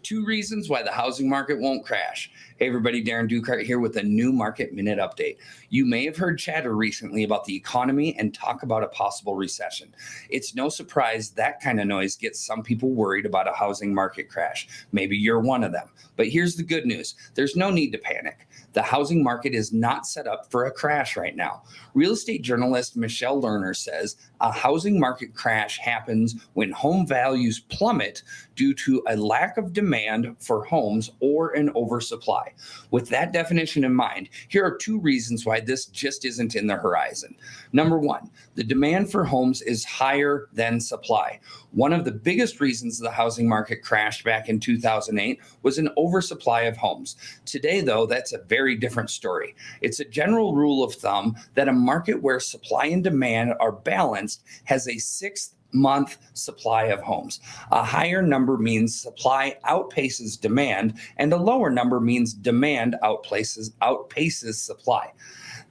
Two reasons why the housing market won't crash. Hey everybody, Darren Dukart here with a new Market Minute update. You may have heard chatter recently about the economy and talk about a possible recession. It's no surprise that kind of noise gets some people worried about a housing market crash. Maybe you're one of them. But here's the good news. There's no need to panic. The housing market is not set up for a crash right now. Real estate journalist Michelle Lerner says a housing market crash happens when home values plummet due to a lack of demand for homes or an oversupply. With that definition in mind, here are two reasons why this just isn't in the horizon. Number one, the demand for homes is higher than supply. One of the biggest reasons the housing market crashed back in 2008 was an oversupply of homes. Today, though, that's a very different story. It's a general rule of thumb that a market where supply and demand are balanced has a six-month supply of homes. A higher number means supply outpaces demand, and a lower number means demand outpaces supply.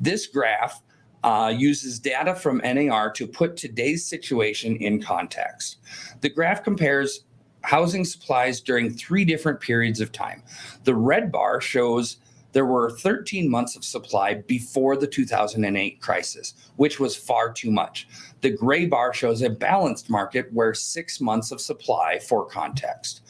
This graph uses data from NAR to put today's situation in context. The graph compares housing supplies during three different periods of time. The red bar shows there were 13 months of supply before the 2008 crisis, which was far too much. The gray bar shows a balanced market where 6 months of supply for context.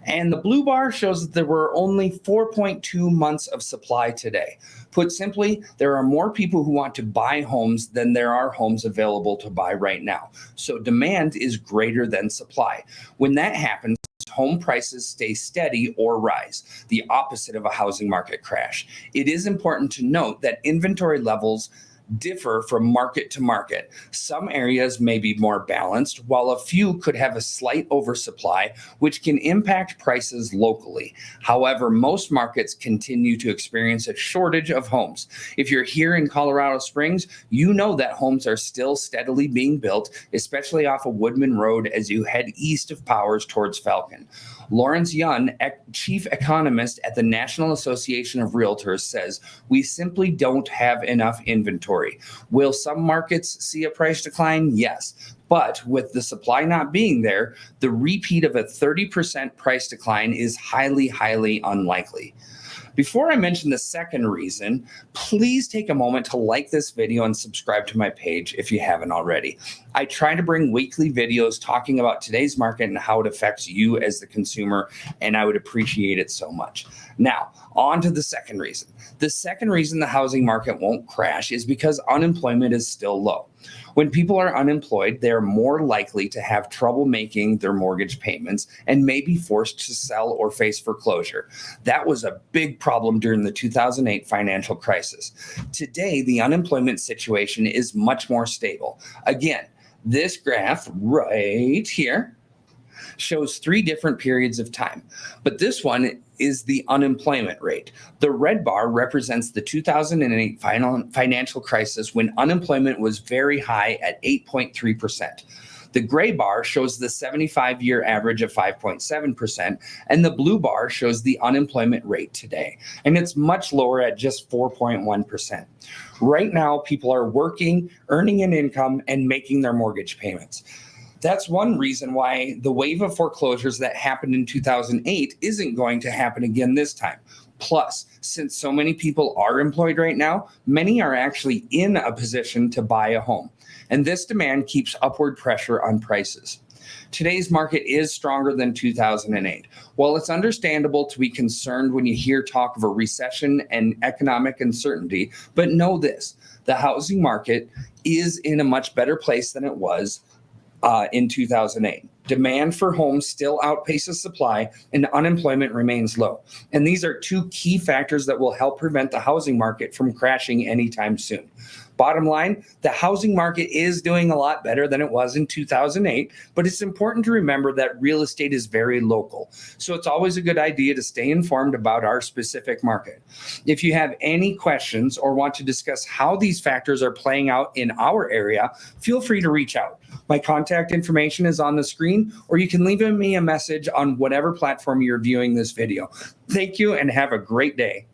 And the blue bar shows that there were only 4.2 months of supply today. Put simply, there are more people who want to buy homes than there are homes available to buy right now. So demand is greater than supply. When that happens, home prices stay steady or rise, the opposite of a housing market crash. It is important to note that inventory levels differ from market to market. Some areas may be more balanced, while a few could have a slight oversupply, which can impact prices locally. However, most markets continue to experience a shortage of homes. If you're here in Colorado Springs, you know that homes are still steadily being built, especially off of Woodman Road as you head east of Powers towards Falcon. Lawrence Yun, chief economist at the National Association of Realtors, says, "We simply don't have enough inventory. Will some markets see a price decline? Yes. But with the supply not being there, the repeat of a 30% price decline is highly, highly unlikely." Before I mention the second reason, please take a moment to like this video and subscribe to my page if you haven't already. I try to bring weekly videos talking about today's market and how it affects you as the consumer, and I would appreciate it so much. Now, on to the second reason. The second reason the housing market won't crash is because unemployment is still low. When people are unemployed, they're more likely to have trouble making their mortgage payments and may be forced to sell or face foreclosure. That was a big problem during the 2008 financial crisis. Today, the unemployment situation is much more stable. Again, this graph right here shows three different periods of time, but this one is the unemployment rate. The red bar represents the 2008 financial crisis when unemployment was very high at 8.3%. The gray bar shows the 75-year average of 5.7%, and the blue bar shows the unemployment rate today, and it's much lower at just 4.1%. Right now, people are working, earning an income, and making their mortgage payments. That's one reason why the wave of foreclosures that happened in 2008 isn't going to happen again this time. Plus, since so many people are employed right now, many are actually in a position to buy a home. And this demand keeps upward pressure on prices. Today's market is stronger than 2008. While it's understandable to be concerned when you hear talk of a recession and economic uncertainty, but know this, the housing market is in a much better place than it was in 2008. Demand for homes still outpaces supply and unemployment remains low. And these are two key factors that will help prevent the housing market from crashing anytime soon. Bottom line, the housing market is doing a lot better than it was in 2008, but it's important to remember that real estate is very local. So it's always a good idea to stay informed about our specific market. If you have any questions or want to discuss how these factors are playing out in our area, feel free to reach out. My contact information is on the screen, or you can leave me a message on whatever platform you're viewing this video. Thank you and have a great day.